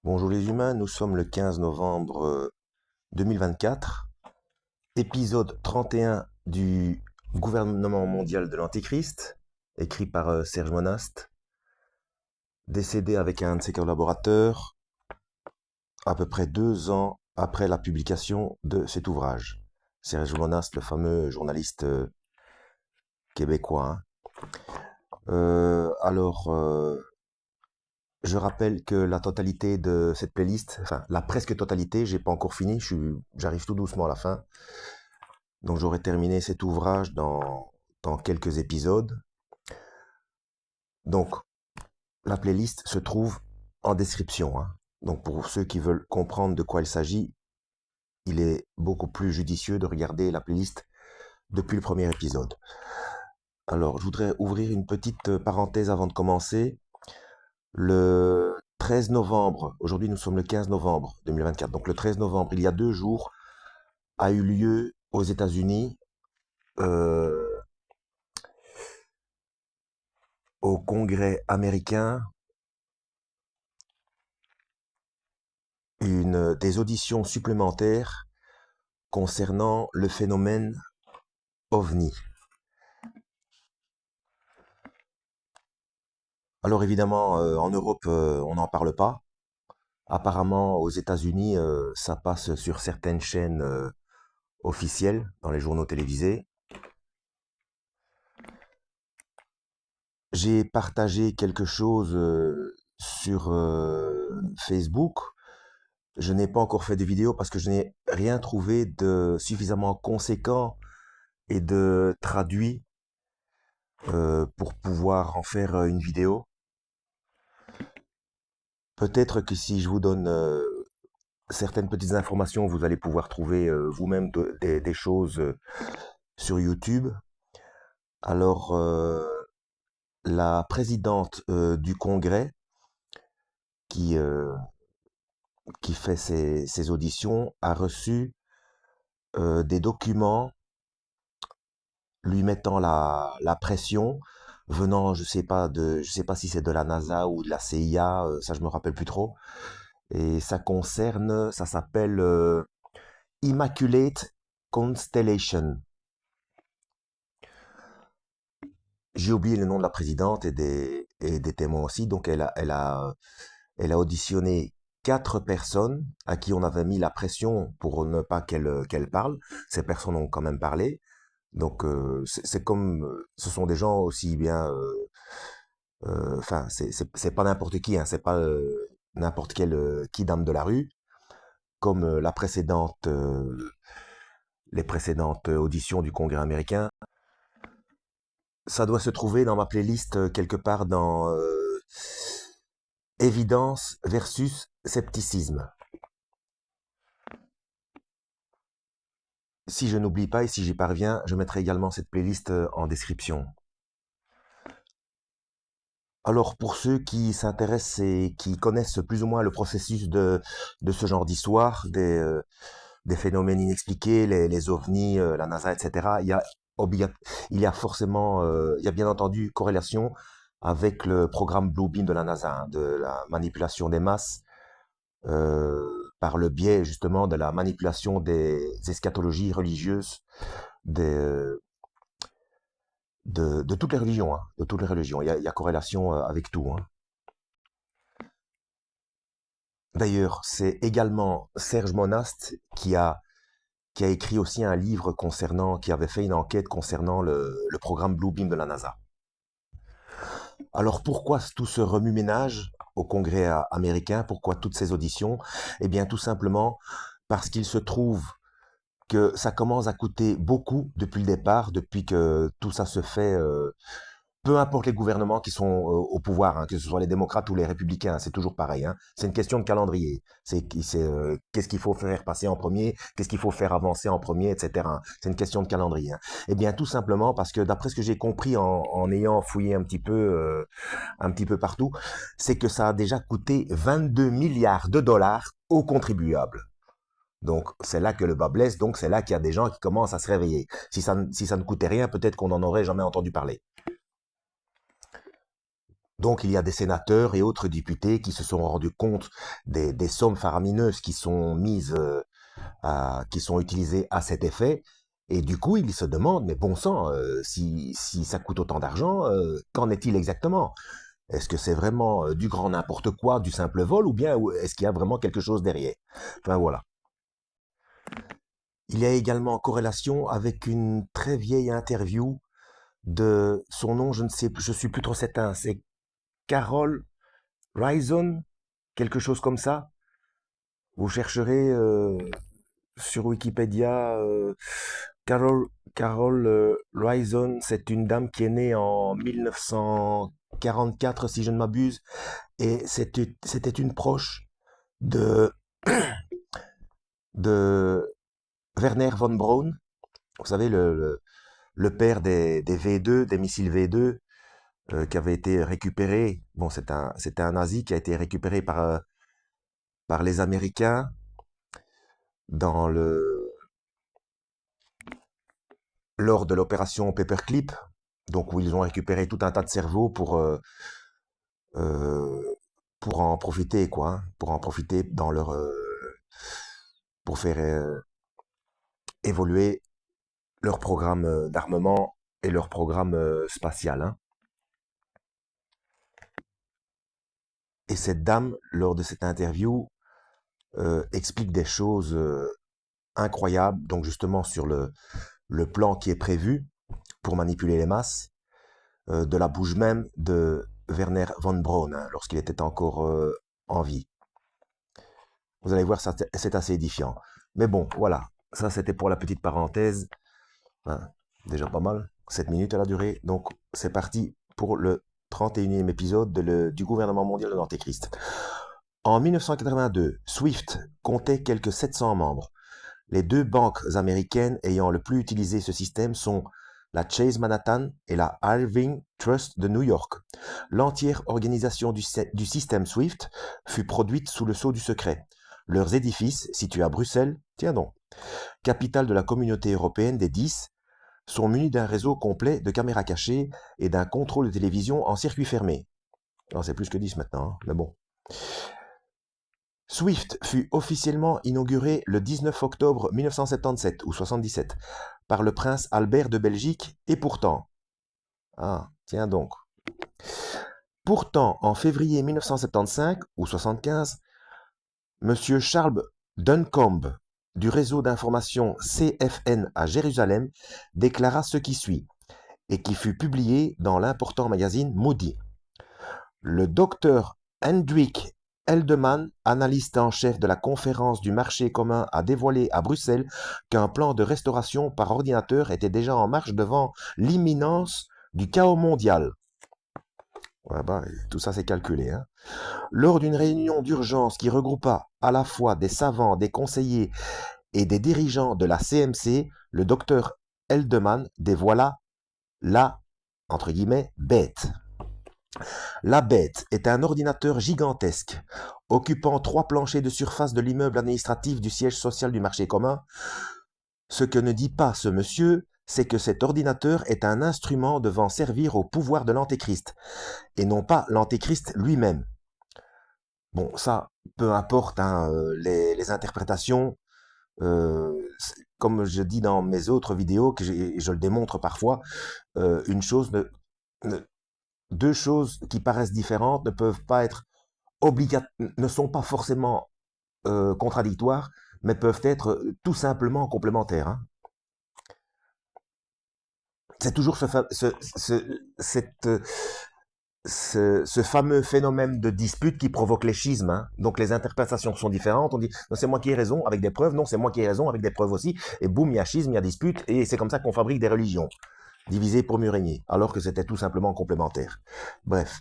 Bonjour les humains, nous sommes le 15 novembre 2024, épisode 31 du gouvernement mondial de l'Antichrist, écrit par Serge Monast, décédé avec un de ses collaborateurs à peu près 2 ans après la publication de cet ouvrage. Serge Monast, le fameux journaliste québécois. Je rappelle que la totalité de cette playlist, enfin la presque totalité, j'ai pas encore fini, j'arrive tout doucement à la fin. Donc j'aurai terminé cet ouvrage dans quelques épisodes. Donc la playlist se trouve en description, hein. Donc pour ceux qui veulent comprendre de quoi il s'agit, il est beaucoup plus judicieux de regarder la playlist depuis le premier épisode. Alors je voudrais ouvrir une petite parenthèse avant de commencer. Le 13 novembre, aujourd'hui nous sommes le 15 novembre 2024, donc le 13 novembre, il y a 2 jours, a eu lieu aux États-Unis, euh, au Congrès américain, des auditions supplémentaires concernant le phénomène OVNI. Alors évidemment, en Europe, on n'en parle pas. Apparemment, aux États-Unis, ça passe sur certaines chaînes officielles, dans les journaux télévisés. J'ai partagé quelque chose sur Facebook. Je n'ai pas encore fait de vidéo parce que je n'ai rien trouvé de suffisamment conséquent et de traduit pour pouvoir en faire une vidéo. Peut-être que si je vous donne certaines petites informations, vous allez pouvoir trouver vous-même des choses sur YouTube. Alors, la présidente du Congrès qui, euh, qui fait ses auditions a reçu des documents lui mettant la pression venant, je sais pas si c'est de la NASA ou de la CIA, ça je me rappelle plus trop. Et ça s'appelle Immaculate Constellation. J'ai oublié le nom de la présidente et des témoins aussi. Donc elle a auditionné 4 personnes à qui on avait mis la pression pour ne pas qu'elle parle. Ces personnes ont quand même parlé. Donc c'est comme ce sont des gens aussi bien. Enfin, c'est pas n'importe qui, hein, c'est pas n'importe quel kidam de la rue, comme les précédentes auditions du Congrès américain. Ça doit se trouver dans ma playlist quelque part dans évidence versus scepticisme. Si je n'oublie pas et si j'y parviens, je mettrai également cette playlist en description. Alors pour ceux qui s'intéressent et qui connaissent plus ou moins le processus de ce genre d'histoire, des phénomènes inexpliqués, les ovnis, la NASA, etc., obligat- il y a forcément, il y a bien entendu corrélation avec le programme Bluebeam de la NASA, hein, de la manipulation des masses par le biais justement de la manipulation des eschatologies religieuses des, de toutes les religions, hein, de toutes les religions. Il y a corrélation avec tout, hein. D'ailleurs, c'est également Serge Monast qui a écrit aussi un livre qui avait fait une enquête concernant le programme Bluebeam de la NASA. Alors pourquoi tout ce remue-ménage au Congrès américain? Pourquoi toutes ces auditions? Eh bien tout simplement parce qu'il se trouve que ça commence à coûter beaucoup depuis le départ, depuis que tout ça se fait, peu importe les gouvernements qui sont au pouvoir, hein, que ce soit les démocrates ou les républicains, c'est toujours pareil, hein. C'est une question de calendrier. Qu'est-ce qu'il faut faire passer en premier, qu'est-ce qu'il faut faire avancer en premier, etc. C'est une question de calendrier, hein. Eh bien, tout simplement parce que d'après ce que j'ai compris en ayant fouillé un petit peu partout, c'est que ça a déjà coûté 22 milliards de dollars aux contribuables. Donc c'est là que le bas blesse, donc c'est là qu'il y a des gens qui commencent à se réveiller. Si ça ne coûtait rien, peut-être qu'on n'en aurait jamais entendu parler. Donc il y a des sénateurs et autres députés qui se sont rendus compte des sommes faramineuses qui sont mises, qui sont utilisées à cet effet. Et du coup, ils se demandent, mais bon sang, si ça coûte autant d'argent, qu'en est-il exactement? Est-ce que c'est vraiment du grand n'importe quoi, du simple vol, ou bien est-ce qu'il y a vraiment quelque chose derrière? Enfin voilà. Il y a également en corrélation avec une très vieille interview de son nom, je ne sais, je suis plus trop certain, c'est Carol Rison, quelque chose comme ça. Vous chercherez sur Wikipédia Carol Rison, c'est une dame qui est née en 1944 si je ne m'abuse, et c'était une proche de, de Werner von Braun, vous savez, le père des V2, des missiles V2, qui avait été récupéré. Bon, c'était un nazi qui a été récupéré par les Américains dans lors de l'opération Paperclip, donc où ils ont récupéré tout un tas de cerveaux euh, pour en profiter, quoi, hein, pour en profiter dans pour faire évoluer leur programme d'armement et leur programme spatial, hein. Et cette dame, lors de cette interview, explique des choses incroyables, donc justement sur le plan qui est prévu pour manipuler les masses, de la bouche même de Werner von Braun, hein, lorsqu'il était encore en vie. Vous allez voir, c'est assez édifiant. Mais bon, voilà, ça c'était pour la petite parenthèse. Hein, déjà pas mal, 7 minutes à la durée. Donc c'est parti pour le 31e épisode du gouvernement mondial de l'Antéchrist. En 1982, SWIFT comptait quelques 700 membres. Les deux banques américaines ayant le plus utilisé ce système sont la Chase Manhattan et la Irving Trust de New York. L'entière organisation du système SWIFT fut produite sous le sceau du secret. Leurs édifices, situés à Bruxelles, tiens donc, capitale de la communauté européenne des 10, sont munis d'un réseau complet de caméras cachées et d'un contrôle de télévision en circuit fermé. Alors c'est plus que 10 maintenant, hein, mais bon. SWIFT fut officiellement inauguré le 19 octobre 1977 ou 77 par le prince Albert de Belgique et pourtant, tiens donc, pourtant en février 1975 ou 75, Monsieur Charles Duncombe du réseau d'information CFN à Jérusalem déclara ce qui suit et qui fut publié dans l'important magazine Moody. Le docteur Hendrik Eldeman, analyste en chef de la conférence du marché commun, a dévoilé à Bruxelles qu'un plan de restauration par ordinateur était déjà en marche devant l'imminence du chaos mondial. Ouais, tout ça c'est calculé, hein. Lors d'une réunion d'urgence qui regroupa à la fois des savants, des conseillers et des dirigeants de la CMC, le docteur Eldeman dévoila la, entre guillemets, bête. La bête est un ordinateur gigantesque, occupant 3 planchers de surface de l'immeuble administratif du siège social du marché commun. Ce que ne dit pas ce monsieur, c'est que cet ordinateur est un instrument devant servir au pouvoir de l'antéchrist, et non pas l'antéchrist lui-même. Bon, ça, peu importe hein, les interprétations, comme je dis dans mes autres vidéos, que je le démontre parfois, une chose deux choses qui paraissent différentes ne peuvent pas être ne sont pas forcément contradictoires, mais peuvent être tout simplement complémentaires, hein. C'est toujours ce fameux phénomène de dispute qui provoque les schismes, hein. Donc les interprétations sont différentes. On dit non, c'est moi qui ai raison avec des preuves, non, c'est moi qui ai raison avec des preuves aussi. Et boum, il y a schisme, il y a dispute, et c'est comme ça qu'on fabrique des religions divisées pour mieux régner, alors que c'était tout simplement complémentaire. Bref.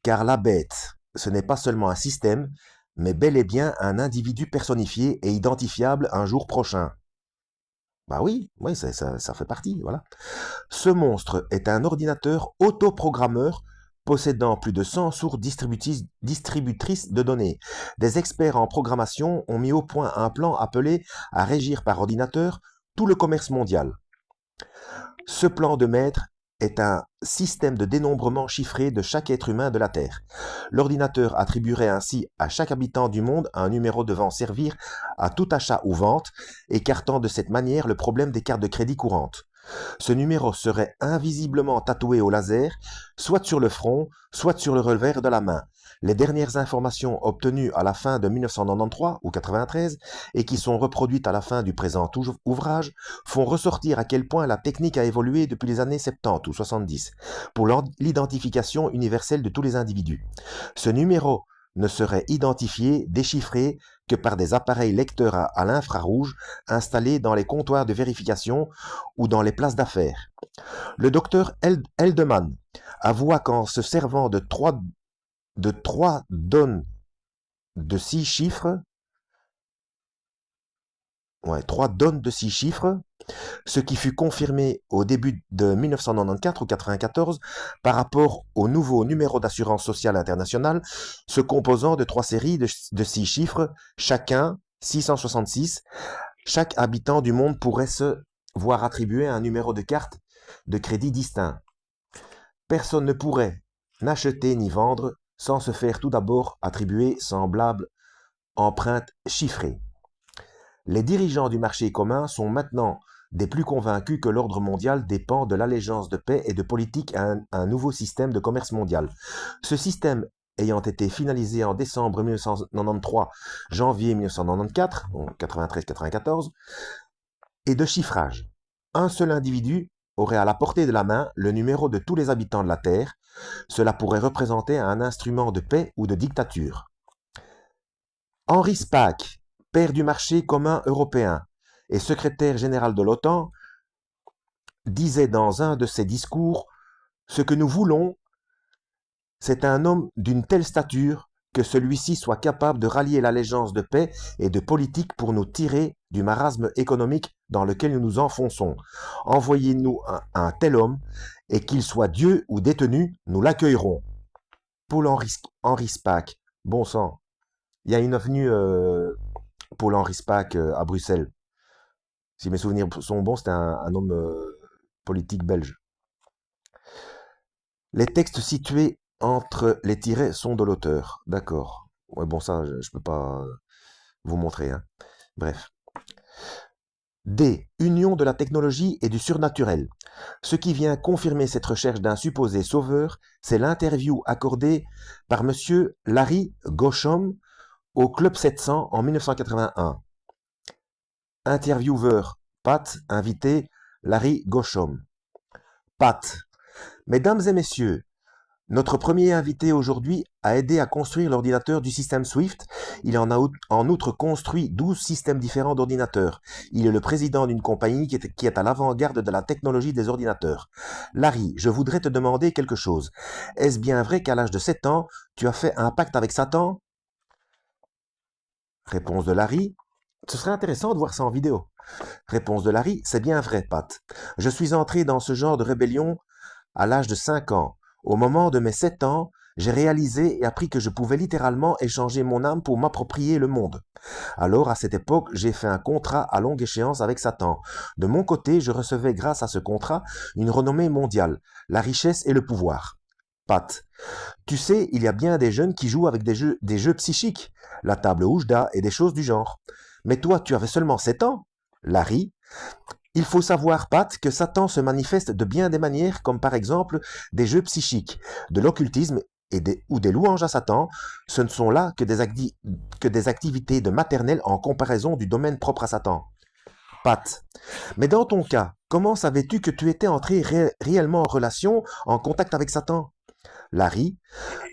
Car la bête, ce n'est pas seulement un système, mais bel et bien un individu personnifié et identifiable un jour prochain. Bah oui, ça fait partie, voilà. Ce monstre est un ordinateur autoprogrammeur possédant plus de 100 sources distributrices de données. Des experts en programmation ont mis au point un plan appelé à régir par ordinateur tout le commerce mondial. Ce plan de maître est un système de dénombrement chiffré de chaque être humain de la Terre. L'ordinateur attribuerait ainsi à chaque habitant du monde un numéro devant servir à tout achat ou vente, écartant de cette manière le problème des cartes de crédit courantes. Ce numéro serait invisiblement tatoué au laser, soit sur le front, soit sur le revers de la main. Les dernières informations obtenues à la fin de 1993 ou 93 et qui sont reproduites à la fin du présent ouvrage font ressortir à quel point la technique a évolué depuis les années 70 ou 70 pour l'identification universelle de tous les individus. Ce numéro ne serait identifié, déchiffré que par des appareils lecteurs à l'infrarouge installés dans les comptoirs de vérification ou dans les places d'affaires. Le docteur Eldeman avoua qu'en se servant de trois donnes de 6 chiffres, 6 chiffres, ce qui fut confirmé au début de 1994 ou 94 par rapport au nouveau numéro d'assurance sociale internationale, se composant de 3 séries de 6 chiffres, chacun 666. Chaque habitant du monde pourrait se voir attribuer un numéro de carte de crédit distinct. Personne ne pourrait n'acheter ni vendre sans se faire tout d'abord attribuer semblable empreinte chiffrée. Les dirigeants du marché commun sont maintenant des plus convaincus que l'ordre mondial dépend de l'allégeance de paix et de politique à un nouveau système de commerce mondial. Ce système ayant été finalisé en décembre 1993, janvier 1994, 93-94, et de chiffrage. Un seul individu aurait à la portée de la main le numéro de tous les habitants de la Terre. Cela pourrait représenter un instrument de paix ou de dictature. Henri Spaak, père du marché commun européen et secrétaire général de l'OTAN, disait dans un de ses discours « Ce que nous voulons, c'est un homme d'une telle stature que celui-ci soit capable de rallier l'allégeance de paix et de politique pour nous tirer du marasme économique dans lequel nous nous enfonçons. Envoyez-nous un tel homme, et qu'il soit Dieu ou détenu, nous l'accueillerons. » Paul-Henri Spaak, bon sang. Il y a une avenue Paul-Henri Spaak à Bruxelles. Si mes souvenirs sont bons, c'était un homme politique belge. Les textes situés entre les tirets sont de l'auteur. D'accord. Ouais, bon, ça, je peux pas vous montrer. Hein. Bref. D. Union de la technologie et du surnaturel. Ce qui vient confirmer cette recherche d'un supposé sauveur, c'est l'interview accordée par M. Larry Goshom au Club 700 en 1981. Intervieweur Pat, invité Larry Goshom. Pat. Mesdames et messieurs, notre premier invité aujourd'hui a aidé à construire l'ordinateur du système Swift. Il en a en outre construit 12 systèmes différents d'ordinateurs. Il est le président d'une compagnie qui est à l'avant-garde de la technologie des ordinateurs. Larry, je voudrais te demander quelque chose. Est-ce bien vrai qu'à l'âge de 7 ans, tu as fait un pacte avec Satan? Réponse de Larry. Ce serait intéressant de voir ça en vidéo. Réponse de Larry. C'est bien vrai, Pat. Je suis entré dans ce genre de rébellion à l'âge de 5 ans. Au moment de mes 7 ans, j'ai réalisé et appris que je pouvais littéralement échanger mon âme pour m'approprier le monde. Alors, à cette époque, j'ai fait un contrat à longue échéance avec Satan. De mon côté, je recevais grâce à ce contrat une renommée mondiale, la richesse et le pouvoir. Pat. Tu sais, il y a bien des jeunes qui jouent avec des jeux psychiques, la table Oujda et des choses du genre. Mais toi, tu avais seulement 7 ans. Larry. Il faut savoir, Pat, que Satan se manifeste de bien des manières, comme par exemple des jeux psychiques, de l'occultisme ou des louanges à Satan. Ce ne sont là que des activités de maternelle en comparaison du domaine propre à Satan. Pat. Mais dans ton cas, comment savais-tu que tu étais entré réellement en relation, en contact avec Satan? Larry.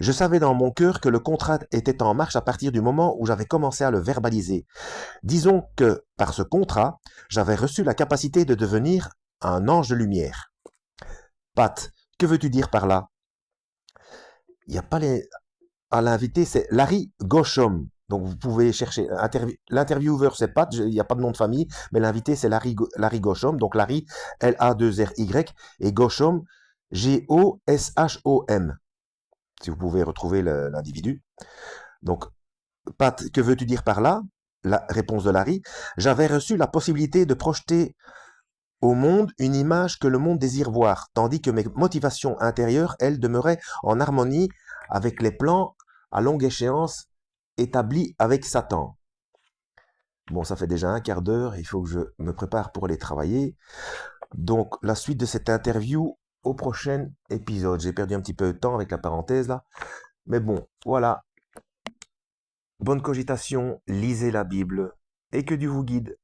Je savais dans mon cœur que le contrat était en marche à partir du moment où j'avais commencé à le verbaliser. Disons que, par ce contrat, j'avais reçu la capacité de devenir un ange de lumière. Pat, que veux-tu dire par là? Il n'y a pas les... À l'invité, c'est Larry Goshom. Donc vous pouvez chercher. L'intervieweur, c'est Pat, il n'y a pas de nom de famille, mais l'invité, c'est Larry Goshom. Donc Larry, L-A-2-R-Y, et Goshom, G-O-S-H-O-M. Si vous pouvez retrouver l'individu. Donc, Pat, que veux-tu dire par là? La réponse de Larry. J'avais reçu la possibilité de projeter au monde une image que le monde désire voir, tandis que mes motivations intérieures, elles, demeuraient en harmonie avec les plans à longue échéance établis avec Satan. Bon, ça fait déjà un quart d'heure, il faut que je me prépare pour aller travailler. Donc, la suite de cette interview au prochain épisode. J'ai perdu un petit peu de temps avec la parenthèse là. Mais bon, voilà. Bonne cogitation, lisez la Bible et que Dieu vous guide.